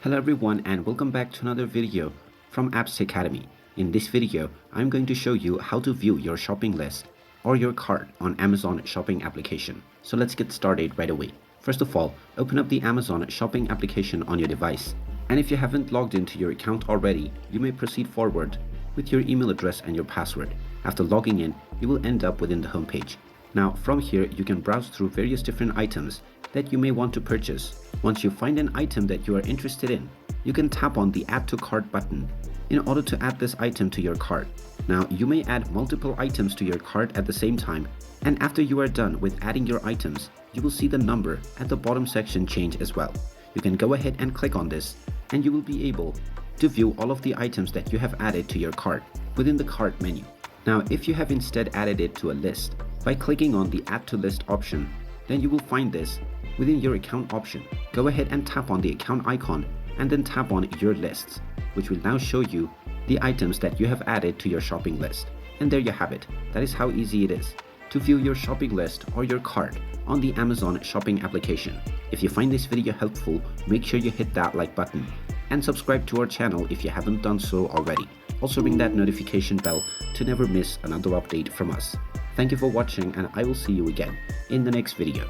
Hello everyone and welcome back to another video from Apps Academy. In this video, I'm going to show you how to view your shopping list or your cart on Amazon shopping application. So let's get started right away. First of all, open up the Amazon shopping application on your device. And if you haven't logged into your account already, you may proceed forward with your email address and your password. After logging in, you will end up within the homepage. Now from here, you can browse through various different items that you may want to purchase. Once you find an item that you are interested in, you can tap on the Add to Cart button in order to add this item to your cart. Now you may add multiple items to your cart at the same time, and after you are done with adding your items, you will see the number at the bottom section change as well. You can go ahead and click on this and you will be able to view all of the items that you have added to your cart within the cart menu. Now if you have instead added it to a list by clicking on the Add to List option, then you will find this within your account option. Go ahead and tap on the account icon and then tap on Your Lists, which will now show you the items that you have added to your shopping list. And there you have it. That is how easy it is to view your shopping list or your cart on the Amazon shopping application. If you find this video helpful, make sure you hit that like button and subscribe to our channel if you haven't done so already. Also ring that notification bell to never miss another update from us. Thank you for watching and I will see you again in the next video.